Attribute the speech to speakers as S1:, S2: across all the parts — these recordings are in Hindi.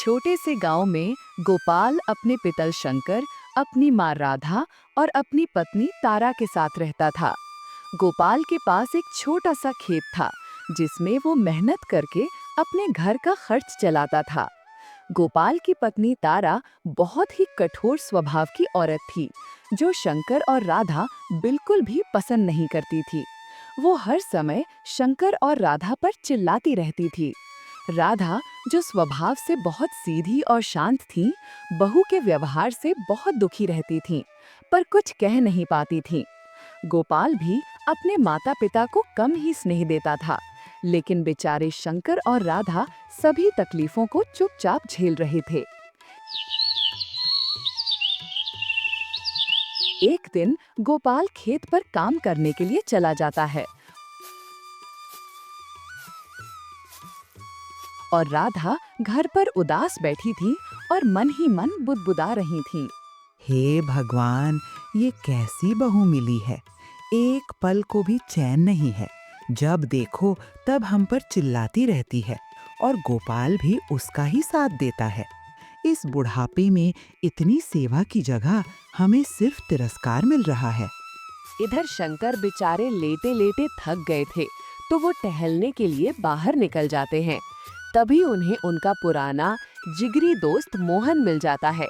S1: छोटे से गांव में गोपाल अपने पिता शंकर, अपनी माँ राधा और अपनी पत्नी तारा के साथ रहता था। गोपाल के पास एक छोटा सा खेत था जिसमें वो मेहनत करके अपने घर का खर्च चलाता था। गोपाल की पत्नी तारा बहुत ही कठोर स्वभाव की औरत थी, जो शंकर और राधा बिल्कुल भी पसंद नहीं करती थी। वो हर समय शंकर और राधा पर चिल्लाती रहती थी। राधा, जो स्वभाव से बहुत सीधी और शांत थी, बहू के व्यवहार से बहुत दुखी रहती थी, पर कुछ कह नहीं पाती थी। गोपाल भी अपने माता-पिता को कम ही स्नेह देता था, लेकिन बेचारे शंकर और राधा सभी तकलीफों को चुपचाप झेल रहे थे। एक दिन गोपाल खेत पर काम करने के लिए चला जाता है और राधा घर पर उदास बैठी थी और मन ही मन बुदबुदा रही थी।
S2: हे भगवान, ये कैसी बहू मिली है। एक पल को भी चैन नहीं है। जब देखो तब हम पर चिल्लाती रहती है और गोपाल भी उसका ही साथ देता है। इस बुढ़ापे में इतनी सेवा की जगह हमें सिर्फ तिरस्कार मिल रहा है।
S1: इधर शंकर बेचारे लेटे लेटे थक गए थे, तो वो टहलने के लिए बाहर निकल जाते हैं। तभी उन्हें उनका पुराना जिगरी दोस्त मोहन मिल जाता है।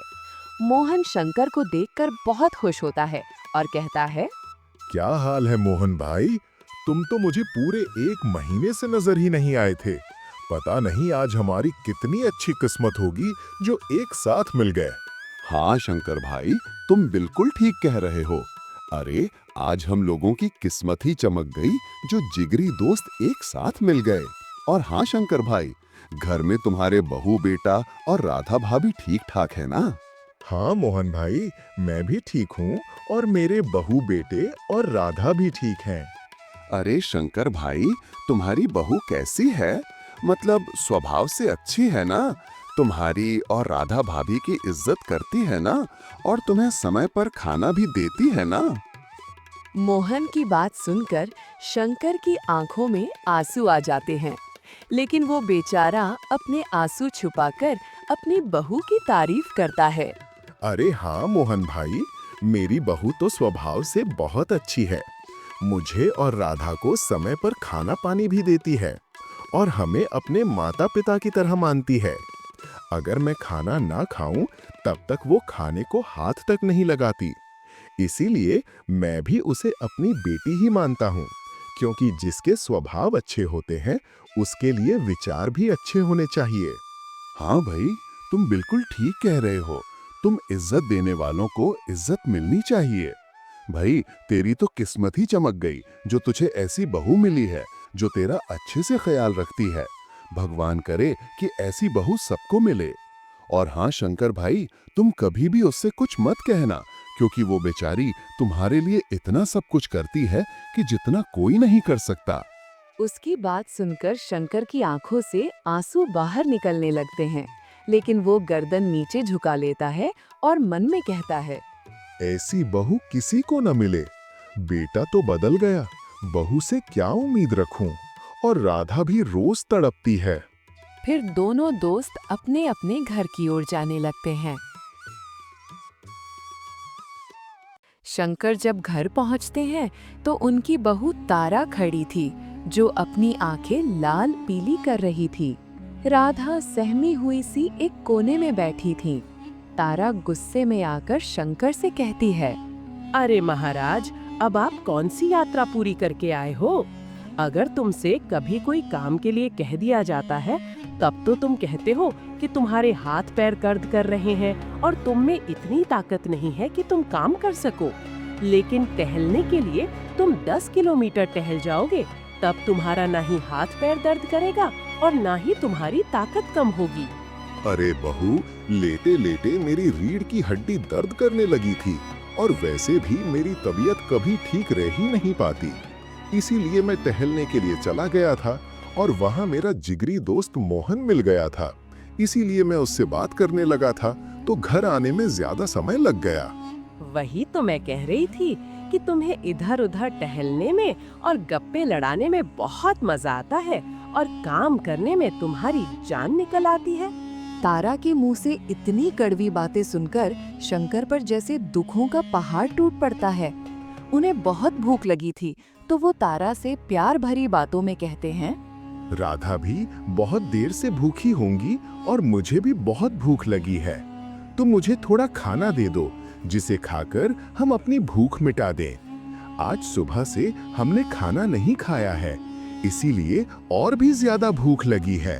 S1: मोहन शंकर को देखकर बहुत खुश होता है और कहता है,
S3: क्या हाल है मोहन भाई? तुम तो मुझे पूरे 1 महीने से नजर ही नहीं आए थे। पता नहीं आज हमारी कितनी अच्छी किस्मत होगी जो एक साथ मिल गए।
S4: हाँ शंकर भाई, तुम बिल्कुल ठीक कह रहे हो। अरे आज हम लोगों की किस्मत ही चमक गई जो जिगरी दोस्त एक साथ मिल गए। और हाँ शंकर भाई, घर में तुम्हारे बहू बेटा और राधा भाभी ठीक ठाक है ना?
S3: हाँ मोहन भाई, मैं भी ठीक हूँ और मेरे बहू बेटे और राधा भी ठीक हैं।
S4: अरे शंकर भाई, तुम्हारी बहू कैसी है? मतलब स्वभाव से अच्छी है ना? तुम्हारी और राधा भाभी की इज्जत करती है ना? और तुम्हें समय पर खाना भी देती है ना?
S1: मोहन की बात सुनकर शंकर की आंखों में आंसू आ जाते हैं, लेकिन वो बेचारा अपने आंसू छुपाकर अपनी बहू की तारीफ करता है।
S3: अरे हाँ मोहन भाई, मेरी बहू तो स्वभाव से बहुत अच्छी है। मुझे और राधा को समय पर खाना पानी भी देती है और हमें अपने माता पिता की तरह मानती है। अगर मैं खाना ना खाऊं तब तक वो खाने को हाथ तक नहीं लगाती। इसीलिए मैं भी उसे अपनी बेटी ही मानता हूँ, क्योंकि जिसके स्वभाव अच्छे होते हैं उसके लिए विचार भी अच्छे होने चाहिए।
S4: हाँ भाई, तुम बिल्कुल ठीक कह रहे हो। तुम इज्जत देने वालों को इज्जत मिलनी चाहिए। भाई, तेरी तो किस्मत ही चमक गई जो तुझे ऐसी बहू मिली है जो तेरा अच्छे से ख्याल रखती है। भगवान करे कि ऐसी बहू सबको मिले। और हाँ शंकर भाई, तुम कभी भी उससे कुछ मत कहना, क्योंकि वो बेचारी तुम्हारे लिए इतना सब कुछ करती है कि जितना कोई नहीं कर सकता।
S1: उसकी बात सुनकर शंकर की आंखों से आंसू बाहर निकलने लगते हैं, लेकिन वो गर्दन नीचे झुका लेता है और मन में कहता है,
S3: ऐसी बहू किसी को न मिले। बेटा तो बदल गया, बहू से क्या उम्मीद रखूं? और राधा भी रोज तड़पती है।
S1: फिर दोनों दोस्त अपने अपने घर की ओर जाने लगते हैं। शंकर जब घर पहुंचते हैं तो उनकी बहू तारा खड़ी थी, जो अपनी आंखें लाल पीली कर रही थी। राधा सहमी हुई सी एक कोने में बैठी थी। तारा गुस्से में आकर शंकर से कहती है,
S5: अरे महाराज, अब आप कौन सी यात्रा पूरी करके आए हो? अगर तुमसे कभी कोई काम के लिए कह दिया जाता है तब तो तुम कहते हो कि तुम्हारे हाथ पैर दर्द कर रहे हैं और तुम में इतनी ताकत नहीं है कि तुम काम कर सको। लेकिन टहलने के लिए तुम 10 किलोमीटर टहल जाओगे, तब तुम्हारा ना ही हाथ पैर दर्द करेगा और ना ही तुम्हारी ताकत कम होगी।
S3: अरे बहू, लेटे लेटे मेरी रीढ़ की हड्डी दर्द करने लगी थी और वैसे भी मेरी तबीयत कभी ठीक रह ही नहीं पाती। इसीलिए मैं टहलने के लिए चला गया था और वहाँ मेरा जिगरी दोस्त मोहन मिल गया था। इसीलिए मैं उससे बात करने लगा था, तो घर आने में ज्यादा समय लग गया।
S5: वही तो मैं कह रही थी कि तुम्हें इधर उधर टहलने में और गप्पे लड़ाने में बहुत मजा आता है और काम करने में तुम्हारी जान निकल आती है।
S1: तारा के मुंह से इतनी कड़वी बातें सुनकर शंकर पर जैसे दुखों का पहाड़ टूट पड़ता है। उन्हें बहुत भूख लगी थी, तो वो तारा से प्यार भरी बातों में कहते हैं,
S3: राधा भी बहुत देर से भूखी होंगी और मुझे भी बहुत भूख लगी है। तुम मुझे थोड़ा खाना दे दो, जिसे खाकर हम अपनी भूख मिटा दें। आज सुबह से हमने खाना नहीं खाया है, इसीलिए और भी ज्यादा भूख लगी है।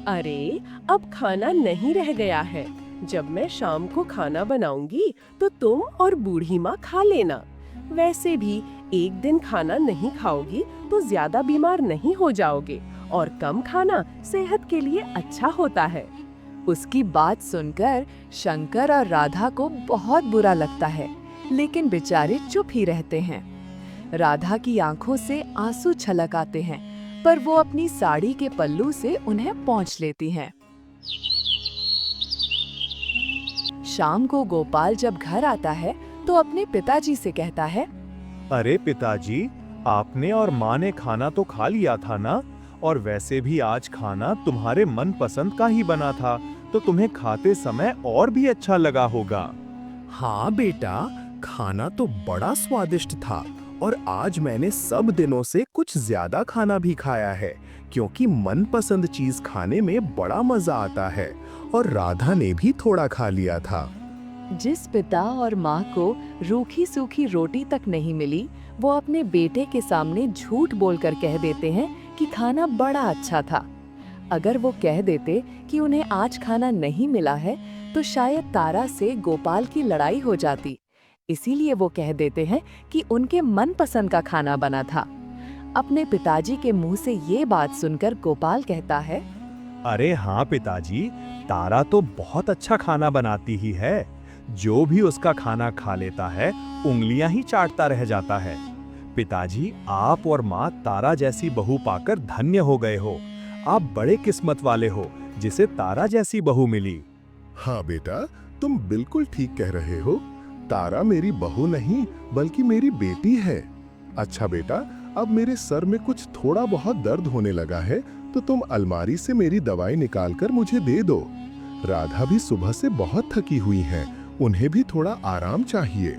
S5: अरे, अब खाना नहीं रह गया है। जब मैं शाम को खाना बनाऊंगी तो तुम और बूढ़ी माँ खा लेना। वैसे भी एक दिन खाना नहीं खाओगी तो ज्यादा बीमार नहीं हो जाओगे, और कम खाना सेहत के लिए अच्छा होता है।
S1: उसकी बात सुनकर शंकर और राधा को बहुत बुरा लगता है, लेकिन बेचारे चुप ही रहते हैं। राधा की आंखों से आंसू छलक आते हैं, पर वो अपनी साड़ी के पल्लू से उन्हें पोंछ लेती हैं। शाम को गोपाल जब घर आता है तो अपने पिताजी से कहता है,
S6: अरे पिताजी, आपने और माँ ने खाना तो खा लिया था ना? और वैसे भी आज खाना तुम्हारे मनपसंद का ही बना था, तो तुम्हें खाते समय और भी अच्छा लगा होगा।
S7: हाँ बेटा, खाना तो बड़ा स्वादिष्ट था, और आज मैंने सब दिनों से कुछ ज्यादा खाना भी खाया है, क्योंकि मनपसंद चीज खाने में बड़ा मजा आता है। और राधा ने भी थोड़ा खा लिया था।
S1: जिस पिता और माँ को रूखी सूखी रोटी तक नहीं मिली, वो अपने बेटे के सामने झूठ बोलकर कह देते हैं कि खाना बड़ा अच्छा था। अगर वो कह देते कि उन्हें आज खाना नहीं मिला है, तो शायद तारा से गोपाल की लड़ाई हो जाती। इसीलिए वो कह देते हैं कि उनके मनपसंद का खाना बना था। अपने पिताजी के मुंह से ये बात सुनकर गोपाल कहता है,
S6: अरे हाँ पिताजी, तारा तो बहुत अच्छा खाना बनाती ही है। जो भी उसका खाना खा लेता है, उंगलियां ही चाटता रह जाता है। पिताजी, आप और माँ तारा जैसी बहू पाकर धन्य हो गए हो। आप बड़े किस्मत वाले हो, जिसे तारा जैसी बहू मिली।
S3: हाँ बेटा, तुम बिल्कुल ठीक कह रहे हो। तारा मेरी बहू नहीं, बल्कि मेरी बेटी है। अच्छा बेटा, अब मेरे सर में कुछ थोड़ा बहुत दर्द होने लगा है, तो तुम अलमारी से मेरी दवाई निकालकर मुझे दे दो। राधा भी सुबह से बहुत थकी हुई हैं, उन्हें भी थोड़ा आराम चाहिए।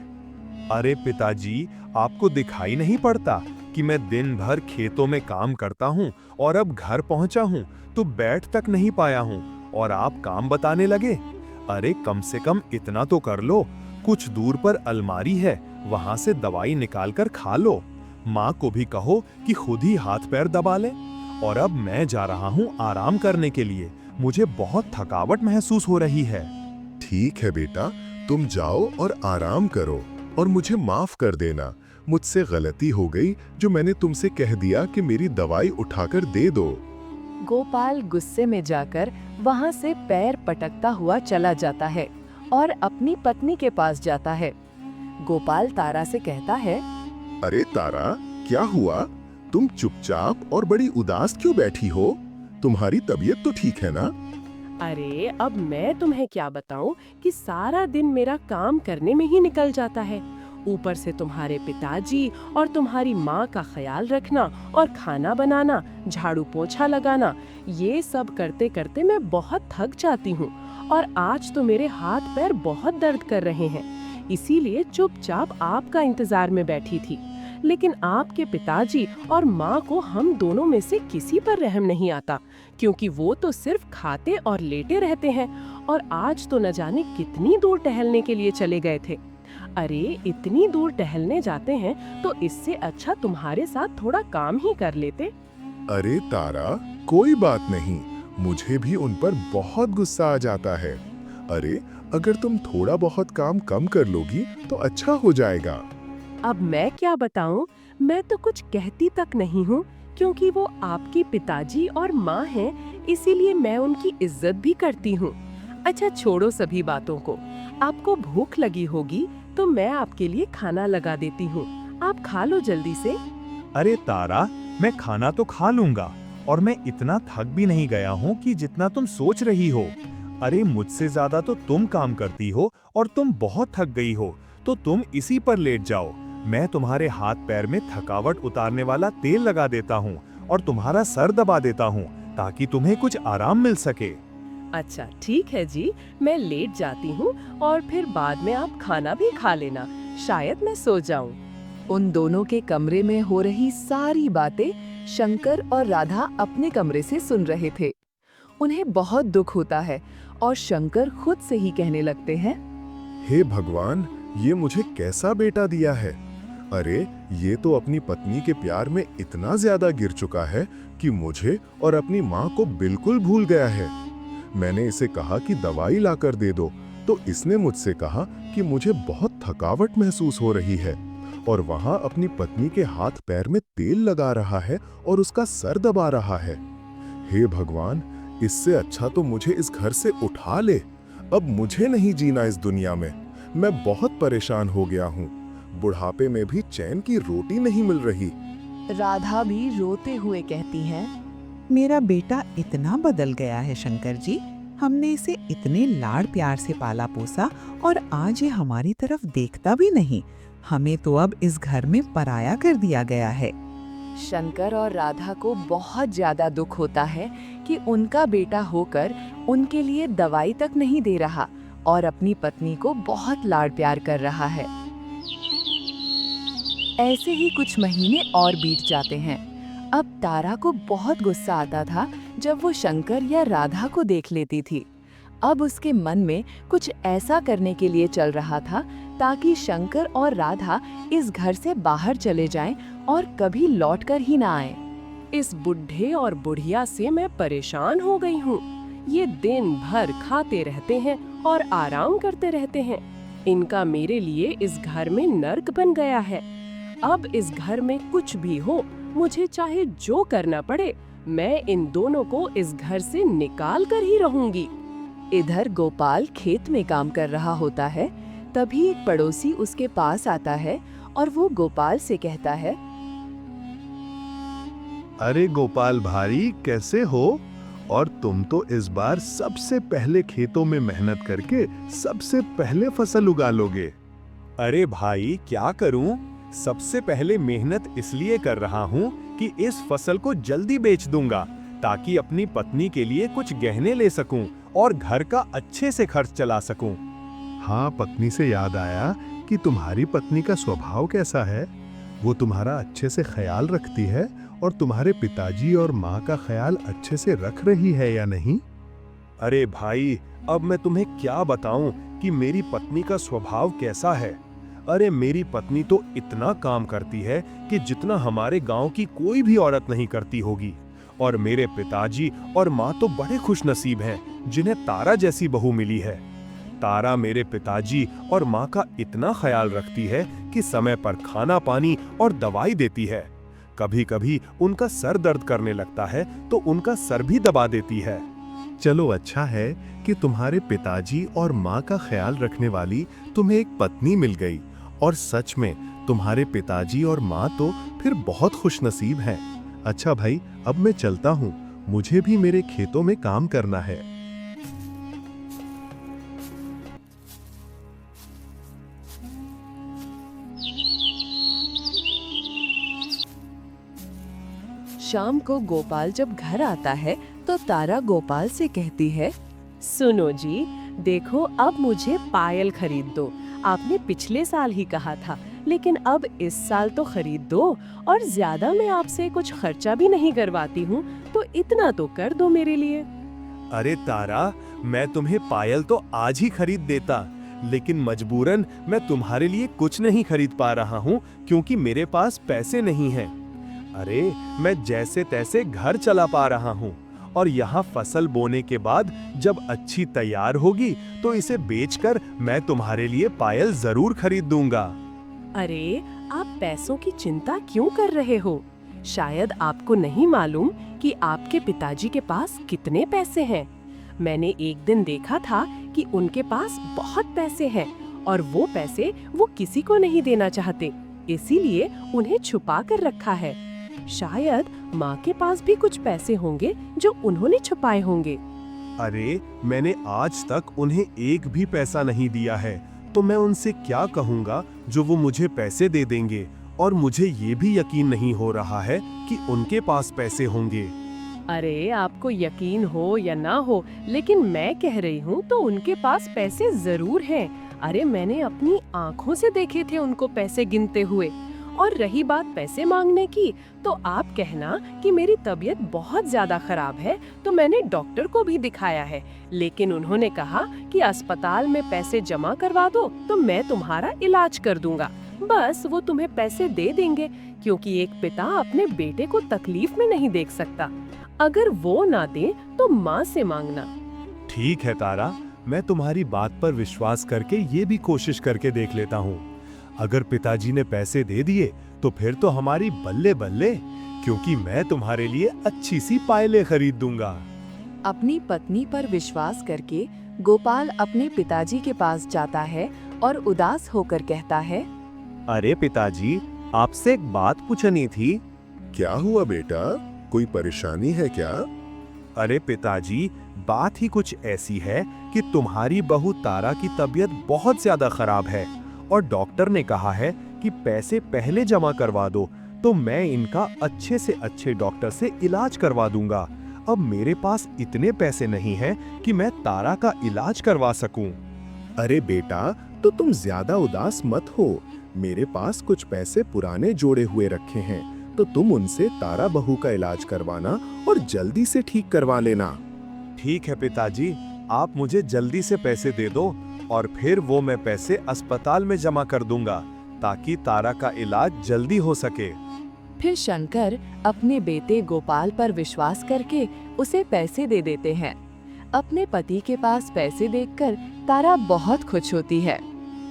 S6: अरे पिताजी, आपको दिखाई नहीं पड़ता कि मैं दिन भर खेतों में काम करता हूँ और अब घर पहुँचा हूँ तो बैठ तक नहीं पाया हूँ, और आप काम बताने लगे? अरे कम से कम इतना तो कर लो। कुछ दूर पर अलमारी है, वहां से दवाई निकालकर खा लो। माँ को भी कहो कि खुद ही हाथ पैर दबा ले। और अब मैं जा रहा हूँ आराम करने के लिए। मुझे बहुत थकावट महसूस हो रही है।
S3: ठीक है बेटा, तुम जाओ और आराम करो, और मुझे माफ कर देना। मुझसे गलती हो गई जो मैंने तुमसे कह दिया कि मेरी दवाई उठाकर दे दो।
S1: गोपाल गुस्से में जाकर वहां से पैर पटकता हुआ चला जाता है और अपनी पत्नी के पास जाता है। गोपाल तारा से कहता है,
S3: अरे तारा, क्या हुआ? तुम चुपचाप और बड़ी उदास क्यों बैठी हो? तुम्हारी तबीयत तो ठीक है ना?
S5: अरे, अब मैं तुम्हें क्या बताऊं कि सारा दिन मेरा काम करने में ही निकल जाता है। ऊपर से तुम्हारे पिताजी और तुम्हारी माँ का ख्याल रखना और खाना बनाना, झाड़ू पोछा लगाना, ये सब करते करते मैं बहुत थक जाती हूँ। और आज तो मेरे हाथ पैर बहुत दर्द कर रहे हैं, इसीलिए चुपचाप आपका इंतजार में बैठी थी। लेकिन आपके पिताजी और माँ को हम दोनों में से किसी पर रहम नहीं आता, क्योंकि वो तो सिर्फ खाते और लेटे रहते हैं, और आज तो न जाने कितनी दूर टहलने के लिए चले गए थे। अरे, इतनी दूर टहलने जाते हैं तो इससे अच्छा तुम्हारे साथ थोड़ा काम ही कर लेते।
S3: अरे तारा, कोई बात नहीं, मुझे भी उन पर बहुत गुस्सा आ जाता है। अरे, अगर तुम थोड़ा बहुत काम कम कर लोगी तो अच्छा हो जाएगा।
S5: अब मैं क्या बताऊं, मैं तो कुछ कहती तक नहीं हूँ, क्योंकि वो आपकी पिताजी और माँ हैं, इसीलिए मैं उनकी इज्जत भी करती हूँ। अच्छा, छोड़ो सभी बातों को। आपको भूख लगी होगी तो मैं आपके लिए खाना लगा देती हूँ, आप खा लो जल्दी से।
S6: अरे तारा, मैं खाना तो खा लूंगा, और मैं इतना थक भी नहीं गया हूँ कि जितना तुम सोच रही हो। अरे, मुझसे ज्यादा तो तुम काम करती हो और तुम बहुत थक गई हो, तो तुम इसी पर लेट जाओ। मैं तुम्हारे हाथ पैर में थकावट उतारने वाला तेल लगा देता हूँ और तुम्हारा सर दबा देता हूँ, ताकि तुम्हें कुछ आराम मिल सके।
S5: अच्छा ठीक है जी, मैं लेट जाती हूँ और फिर बाद में आप खाना भी खा लेना, शायद मैं सो जाऊं।
S1: उन दोनों के कमरे में हो रही सारी बातें शंकर और राधा अपने कमरे से सुन रहे थे। उन्हें बहुत दुख होता है और शंकर खुद से ही कहने लगते हैं,
S3: हे भगवान, ये मुझे कैसा बेटा दिया है। अरे ये तो अपनी पत्नी के प्यार में इतना ज्यादा गिर चुका है कि मुझे और अपनी माँ को बिल्कुल भूल गया है। मैंने इसे कहा कि दवाई लाकर दे दो, तो इसने मुझसे कहा कि मुझे बहुत थकावट महसूस हो रही है, और वहां अपनी पत्नी के हाथ पैर में तेल लगा रहा है और उसका सर दबा रहा है। हे भगवान, इससे अच्छा तो मुझे इस घर से उठा ले। अब मुझे नहीं जीना इस दुनिया में। मैं बहुत परेशान हो गया हूँ। बुढ़ापे में भी चैन की रोटी नहीं मिल रही।
S1: राधा भी रोते हुए कहती हैं,
S2: मेरा बेटा इतना बदल गया है शंकर जी। हमने इसे इतने लाड़ प्यार से पाला पोसा और आज ये हमारी तरफ देखता भी नहीं। हमें तो अब इस घर में पराया कर दिया गया है।
S1: शंकर और राधा को बहुत ज्यादा दुख होता है कि उनका बेटा होकर उनके लिए दवाई तक नहीं दे रहा और अपनी पत्नी को बहुत लाड़ प्यार कर रहा है। ऐसे ही कुछ महीने और बीत जाते हैं। अब तारा को बहुत गुस्सा आता था जब वो शंकर या राधा को देख लेती थी। अब उसके मन में कुछ ऐसा करने के लिए चल रहा था ताकि शंकर और राधा इस घर से बाहर चले जाएं और कभी लौटकर ही ना आएं।
S5: इस बुढ़े और बुढ़िया से मैं परेशान हो गई हूँ। ये दिन भर खाते रहते हैं और आराम करते रहते हैं। इनका मेरे लिए इस घर में नर्क बन गया है। अब इस घर में कुछ भी हो, मुझे चाहे जो करना पड़े, मैं इन दोनों को इस घर से निकाल कर ही रहूंगी।
S1: इधर गोपाल खेत में काम कर रहा होता है। तभी एक पड़ोसी उसके पास आता है और वो गोपाल से कहता है,
S6: अरे गोपाल भाई, कैसे हो? और तुम तो इस बार सबसे पहले खेतों में मेहनत करके सबसे पहले फसल उगा लोगे। अरे भाई, क्या करूं? सबसे पहले मेहनत इसलिए कर रहा हूं कि इस फसल को जल्दी बेच दूंगा ताकि अपनी पत्नी के लिए कुछ गहने ले सकूं और घर का अच्छे से खर्च चला सकूं। हाँ, पत्नी से याद आया कि तुम्हारी पत्नी का स्वभाव कैसा है? वो तुम्हारा अच्छे से ख्याल रखती है और तुम्हारे पिताजी और माँ का ख्याल अच्छे से रख रही है या नहीं? अरे भाई, अब मैं तुम्हें क्या बताऊं कि मेरी पत्नी का स्वभाव कैसा है। अरे मेरी पत्नी तो इतना काम करती है कि जितना हमारे गांव की कोई भी औरत नहीं करती होगी। और मेरे पिताजी और माँ तो बड़े खुशनसीब हैं जिन्हें तारा जैसी बहू मिली है। तारा मेरे पिताजी और माँ का इतना ख्याल रखती है कि समय पर खाना पानी और दवाई देती है। कभी कभी उनका सर दर्द करने लगता है तो उनका सर भी दबा देती है। चलो, अच्छा है कि तुम्हारे पिताजी और माँ का ख्याल रखने वाली तुम्हें एक पत्नी मिल गई। और सच में तुम्हारे पिताजी और माँ तो फिर बहुत खुशनसीब हैं। अच्छा भाई, अब मैं चलता हूँ, मुझे भी मेरे खेतों में काम करना है।
S1: शाम को गोपाल जब घर आता है तो तारा गोपाल से कहती है,
S5: सुनो जी, देखो अब मुझे पायल खरीद दो। आपने पिछले साल ही कहा था, लेकिन अब इस साल तो खरीद दो और ज्यादा मैं आपसे कुछ खर्चा भी नहीं करवाती हूँ, तो इतना तो कर दो मेरे लिए।
S6: अरे तारा, मैं तुम्हें पायल तो आज ही खरीद देता, लेकिन मजबूरन मैं तुम्हारे लिए कुछ नहीं खरीद पा रहा हूँ क्योंकि मेरे पास पैसे नहीं हैं। अरे मैं जैसे तैसे घर चला पा रहा हूँ और यहाँ फसल बोने के बाद जब अच्छी तैयार होगी तो इसे बेचकर मैं तुम्हारे लिए पायल जरूर खरीद दूंगा।
S5: अरे आप पैसों की चिंता क्यों कर रहे हो? शायद आपको नहीं मालूम कि आपके पिताजी के पास कितने पैसे हैं। मैंने एक दिन देखा था कि उनके पास बहुत पैसे हैं और वो पैसे वो किसी को नहीं देना चाहते, इसीलिए उन्हें छुपा कर रखा है। शायद माँ के पास भी कुछ पैसे होंगे जो उन्होंने छुपाए होंगे।
S6: अरे मैंने आज तक उन्हें एक भी पैसा नहीं दिया है, तो मैं उनसे क्या कहूँगा जो वो मुझे पैसे दे देंगे, और मुझे ये भी यकीन नहीं हो रहा है कि उनके पास पैसे होंगे।
S5: अरे आपको यकीन हो या ना हो, लेकिन मैं कह रही हूँ तो उनके पास पैसे जरूर हैं। अरे मैंने अपनी आंखों से देखे थे उनको पैसे गिनते हुए। और रही बात पैसे मांगने की, तो आप कहना कि मेरी तबीयत बहुत ज्यादा खराब है, तो मैंने डॉक्टर को भी दिखाया है, लेकिन उन्होंने कहा कि अस्पताल में पैसे जमा करवा दो तो मैं तुम्हारा इलाज कर दूंगा। बस वो तुम्हें पैसे दे देंगे, क्योंकि एक पिता अपने बेटे को तकलीफ में नहीं देख सकता। अगर वो ना दे तो माँ से मांगना।
S6: ठीक है तारा, मैं तुम्हारी बात पर विश्वास करके ये भी कोशिश करके देख लेता हूँ। अगर पिताजी ने पैसे दे दिए तो फिर तो हमारी बल्ले बल्ले, क्योंकि मैं तुम्हारे लिए अच्छी सी पायलें खरीद दूंगा।
S1: अपनी पत्नी पर विश्वास करके गोपाल अपने पिताजी के पास जाता है और उदास होकर कहता है,
S6: अरे पिताजी, आपसे एक बात पूछनी थी।
S3: क्या हुआ बेटा, कोई परेशानी है क्या?
S6: अरे पिताजी, बात ही कुछ ऐसी है कि तुम्हारी बहू तारा की तबीयत बहुत ज्यादा खराब है और डॉक्टर ने कहा है कि पैसे पहले जमा करवा दो तो मैं इनका अच्छे से अच्छे डॉक्टर से इलाज करवा दूंगा। अब मेरे पास इतने पैसे नहीं हैं कि मैं तारा का इलाज करवा सकूं।
S7: अरे बेटा, तो तुम ज्यादा उदास मत हो। मेरे पास कुछ पैसे पुराने जोड़े हुए रखे हैं, तो तुम उनसे तारा बहू का इलाज करवाना और जल्दी से ठीक करवा लेना।
S6: ठीक है पिताजी, आप मुझे जल्दी से पैसे दे दो और फिर वो मैं पैसे अस्पताल में जमा कर दूंगा ताकि तारा का इलाज जल्दी हो सके।
S1: फिर शंकर अपने बेटे गोपाल पर विश्वास करके उसे पैसे दे देते हैं। अपने पति के पास पैसे देखकर तारा बहुत खुश होती है।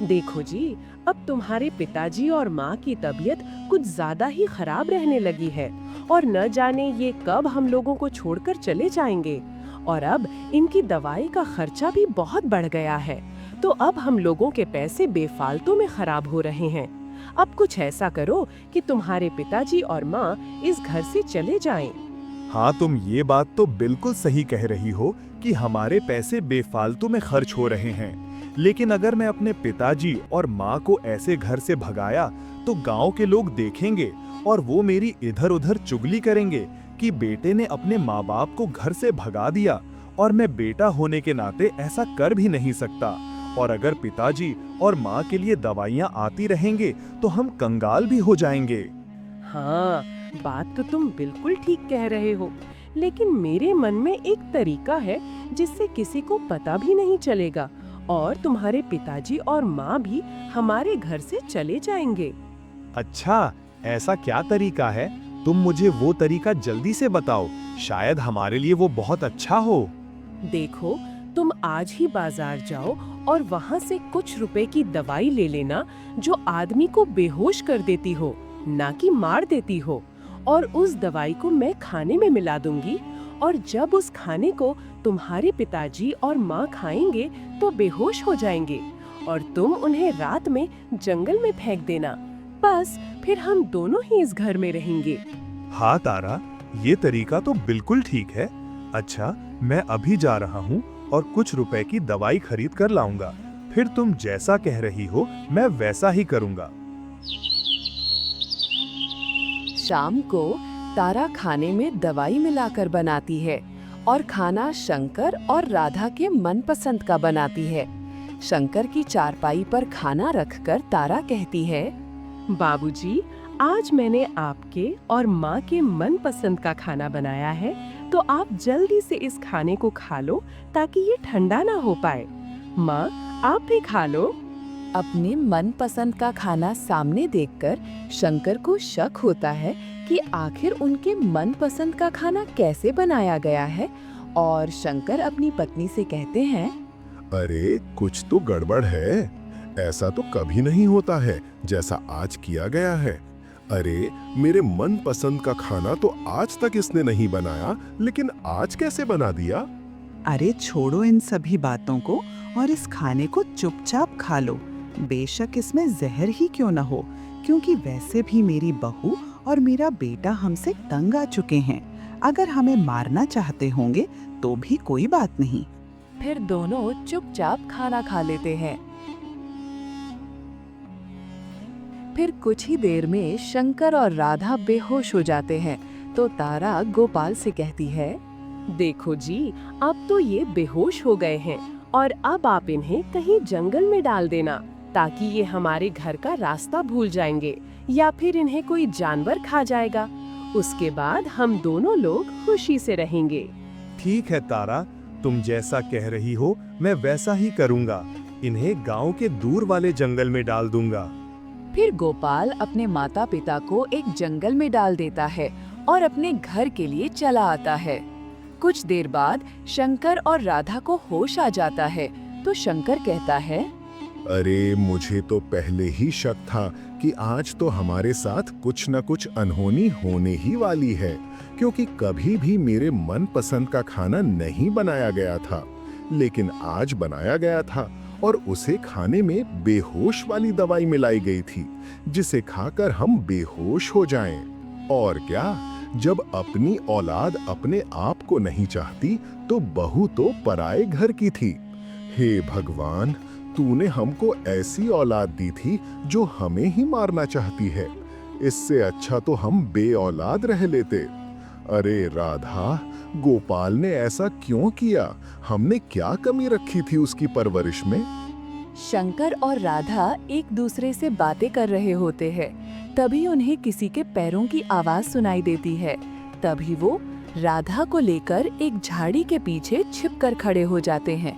S5: देखो जी, अब तुम्हारे पिताजी और माँ की तबीयत कुछ ज्यादा ही खराब रहने लगी है और न जाने ये कब हम लोगों को छोड़कर चले जाएंगे। और अब इनकी दवाई का खर्चा भी बहुत बढ़ गया है, तो अब हम लोगों के पैसे बेफालतू में खराब हो रहे हैं। अब कुछ ऐसा करो कि तुम्हारे पिताजी और माँ इस घर से चले जाएं।
S6: हाँ, तुम ये बात तो बिल्कुल सही कह रही हो कि हमारे पैसे बेफालतू में खर्च हो रहे हैं, लेकिन अगर मैं अपने पिताजी और माँ को ऐसे घर से भगाया तो गांव के लोग देखेंगे और वो मेरी इधर उधर चुगली करेंगे कि बेटे ने अपने माँ बाप को घर से भगा दिया, और मैं बेटा होने के नाते ऐसा कर भी नहीं सकता। और अगर पिताजी और माँ के लिए दवाइयाँ आती रहेंगे तो हम कंगाल भी हो जाएंगे।
S5: हाँ, बात तो तुम बिल्कुल ठीक कह रहे हो, लेकिन मेरे मन में एक तरीका है जिससे किसी को पता भी नहीं चलेगा और तुम्हारे पिताजी और माँ भी हमारे घर से चले जाएंगे।
S6: अच्छा, ऐसा क्या तरीका है? तुम मुझे वो तरीका जल्दी से बताओ, शायद हमारे लिए वो बहुत अच्छा हो।
S5: देखो, तुम आज ही बाजार जाओ और वहाँ से कुछ रुपए की दवाई ले लेना जो आदमी को बेहोश कर देती हो, ना कि मार देती हो। और उस दवाई को मैं खाने में मिला दूंगी, और जब उस खाने को तुम्हारे पिताजी और माँ खाएंगे तो बेहोश हो जाएंगे और तुम उन्हें रात में जंगल में फेंक देना। बस फिर हम दोनों ही इस घर में रहेंगे।
S6: हाँ तारा, ये तरीका तो बिल्कुल ठीक है। अच्छा, मैं अभी जा रहा हूँ और कुछ रुपए की दवाई खरीद कर लाऊंगा। फिर तुम जैसा कह रही हो मैं वैसा ही करूँगा।
S1: शाम को तारा खाने में दवाई मिलाकर बनाती है और खाना शंकर और राधा के मनपसंद का बनाती है। शंकर की चारपाई पर खाना रखकर तारा कहती है,
S5: बाबूजी, आज मैंने आपके और माँ के मनपसंद का खाना बनाया है, तो आप जल्दी से इस खाने को खा लो ताकि ये ठंडा ना हो पाए। माँ, आप भी खा लो।
S1: अपने मनपसंद का खाना सामने देखकर शंकर को शक होता है कि आखिर उनके मनपसंद का खाना कैसे बनाया गया है, और शंकर अपनी पत्नी से कहते हैं,
S3: अरे कुछ तो गड़बड़ है, ऐसा तो कभी नहीं होता है जैसा आज किया गया है। अरे मेरे मनपसंद का खाना तो आज तक इसने नहीं बनाया, लेकिन आज कैसे बना दिया?
S2: अरे छोड़ो इन सभी बातों को और इस खाने को चुपचाप खा लो। बेशक इसमें जहर ही क्यों न हो, क्योंकि वैसे भी मेरी बहू और मेरा बेटा हमसे तंग आ चुके हैं। अगर हमें मारना चाहते होंगे तो भी कोई बात नहीं।
S1: फिर दोनों चुपचाप खाना खा लेते हैं। फिर कुछ ही देर में शंकर और राधा बेहोश हो जाते हैं तो तारा गोपाल से कहती है,
S5: देखो जी, अब तो ये बेहोश हो गए हैं और अब आप इन्हें कहीं जंगल में डाल देना ताकि ये हमारे घर का रास्ता भूल जाएंगे या फिर इन्हें कोई जानवर खा जाएगा। उसके बाद हम दोनों लोग खुशी से रहेंगे।
S6: ठीक है तारा, तुम जैसा कह रही हो मैं वैसा ही करूंगा। इन्हें गांव के दूर वाले जंगल में डाल दूंगा।
S1: फिर गोपाल अपने माता पिता को एक जंगल में डाल देता है और अपने घर के लिए चला आता है। कुछ देर बाद शंकर और राधा को होश आ जाता है तो शंकर कहता है,
S3: अरे मुझे तो पहले ही शक था कि आज तो हमारे साथ कुछ न कुछ अनहोनी होने ही वाली है, क्योंकि कभी भी मेरे मनपसंद का खाना नहीं बनाया गया था, लेकिन आज बनाया गया था और उसे खाने में बेहोश वाली दवाई मिलाई गई थी, जिसे खाकर हम बेहोश हो जाएं। और क्या, जब अपनी औलाद अपने आप को नहीं चाहती तो बहू तो पराए घर की थी। हे भगवान, तूने हमको ऐसी औलाद दी थी जो हमें ही मारना चाहती है। इससे अच्छा तो हम बे औलाद रह लेते। अरे राधा, गोपाल ने ऐसा क्यों किया? हमने क्या कमी रखी थी उसकी परवरिश में?
S1: शंकर और राधा एक दूसरे से बातें कर रहे होते हैं। तभी उन्हें किसी के पैरों की आवाज सुनाई देती है। तभी वो राधा को लेकर एक झाड़ी के पीछे छिपकर खड़े हो जाते हैं।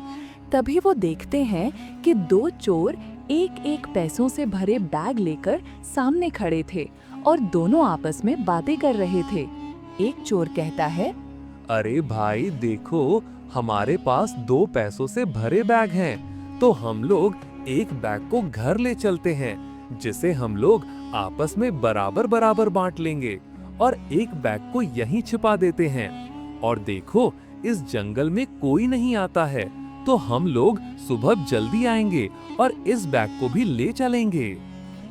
S1: तभी वो देखते हैं कि दो चोर एक एक पैसों से भरे बैग लेकर सामने खड़े थे और दोनों आपस में बातें कर रहे थे। एक चोर कहता है,
S8: अरे भाई देखो, हमारे पास 2 पैसों से भरे बैग हैं, तो हम लोग एक बैग को घर ले चलते हैं, जिसे हम लोग आपस में बराबर बराबर बांट लेंगे और एक बैग को यहीं छिपा देते हैं। और देखो, इस जंगल में कोई नहीं आता है, तो हम लोग सुबह जल्दी आएंगे और इस बैग को भी ले चलेंगे।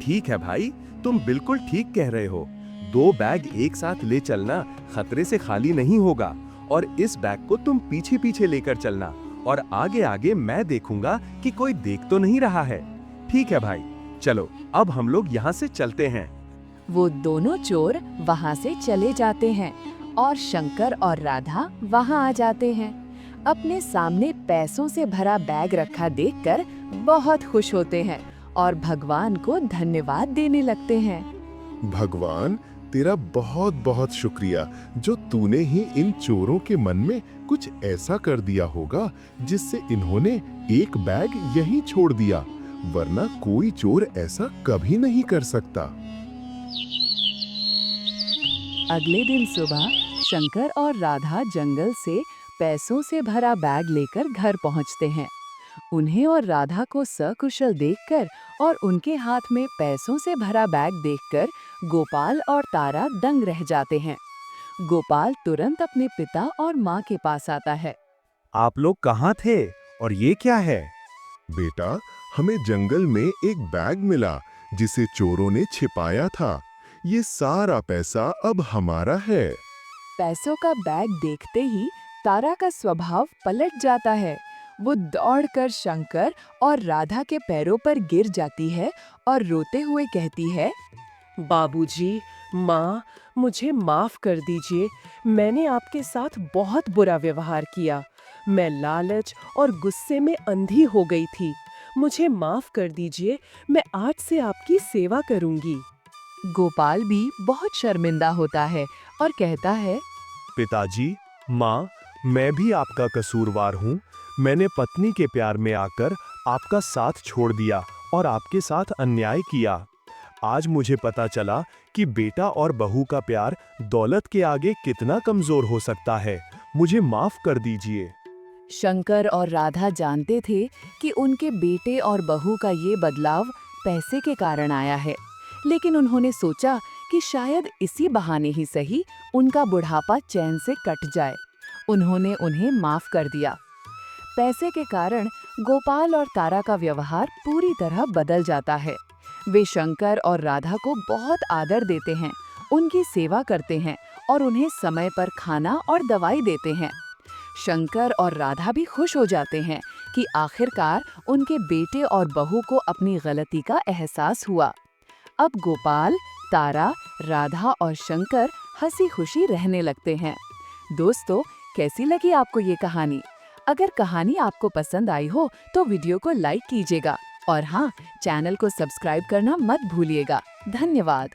S7: ठीक है भाई, तुम बिल्कुल ठीक कह रहे हो। 2 बैग एक साथ ले चलना खतरे से खाली नहीं होगा और इस बैग को तुम पीछे पीछे लेकर चलना और आगे आगे मैं देखूंगा कि कोई देख तो नहीं रहा है। ठीक है भाई, चलो अब हम लोग यहाँ से चलते हैं।
S1: वो दोनों चोर वहाँ से चले जाते हैं और शंकर और राधा वहाँ आ जाते हैं। अपने सामने पैसों से भरा बैग रखा देखकर बहुत खुश होते हैं और भगवान को धन्यवाद देने लगते हैं।
S3: भगवान, तेरा बहुत बहुत शुक्रिया जो तूने ही इन चोरों के मन में कुछ ऐसा कर दिया होगा जिससे इन्होंने एक बैग यहीं छोड़ दिया, वरना कोई चोर ऐसा कभी नहीं कर सकता।
S1: अगले दिन सुबह शंकर और राधा जंगल से पैसों से भरा बैग लेकर घर पहुंचते हैं। उन्हें और राधा को सकुशल देखकर और उनके हाथ में पैसों से भरा बैग देखकर गोपाल और तारा दंग रह जाते हैं। गोपाल तुरंत अपने पिता और माँ के पास आता है।
S6: आप लोग कहाँ थे और ये क्या है?
S3: बेटा, हमें जंगल में एक बैग मिला जिसे चोरों ने छिपाया था। ये सारा पैसा अब हमारा है।
S1: पैसों का बैग देखते ही तारा का स्वभाव पलट जाता है। वो दौड़कर शंकर और राधा के पैरों पर गिर जाती है और रोते हुए कहती है,
S5: बाबूजी, माँ, मुझे माफ कर दीजिए। मैंने आपके साथ बहुत बुरा व्यवहार किया। मैं लालच और गुस्से में अंधी हो गई थी। मुझे माफ कर दीजिए। मैं आज से आपकी सेवा करूंगी।
S1: गोपाल भी बहुत शर्मिंदा होता है और कहता है,
S6: पिताजी, माँ, मैं भी आपका कसूरवार हूँ। मैंने पत्नी के प्यार में आकर आपका साथ छोड़ दिया और आपके साथ अन्याय किया। आज मुझे पता चला कि बेटा और बहू का प्यार दौलत के आगे कितना कमजोर हो सकता है। मुझे माफ कर दीजिए।
S1: शंकर और राधा जानते थे कि उनके बेटे और बहू का ये बदलाव पैसे के कारण आया है, लेकिन उन्होंने सोचा कि शायद इसी बहाने ही सही उनका बुढ़ापा चैन से कट जाए। उन्होंने उन्हें माफ कर दिया। पैसे के कारण गोपाल और तारा का व्यवहार पूरी तरह बदल जाता है। वे शंकर और राधा को बहुत आदर देते हैं, उनकी सेवा करते हैं और उन्हें समय पर खाना और दवाई देते हैं। शंकर और राधा भी खुश हो जाते हैं कि आखिरकार उनके बेटे और बहू को अपनी गलती का एहसास हुआ। अब गोपाल, तारा, राधा और शंकर हंसी खुशी रहने लगते हैं। दोस्तों, कैसी लगी आपको ये कहानी? अगर कहानी आपको पसंद आई हो तो वीडियो को लाइक कीजिएगा और हाँ, चैनल को सब्सक्राइब करना मत भूलिएगा। धन्यवाद।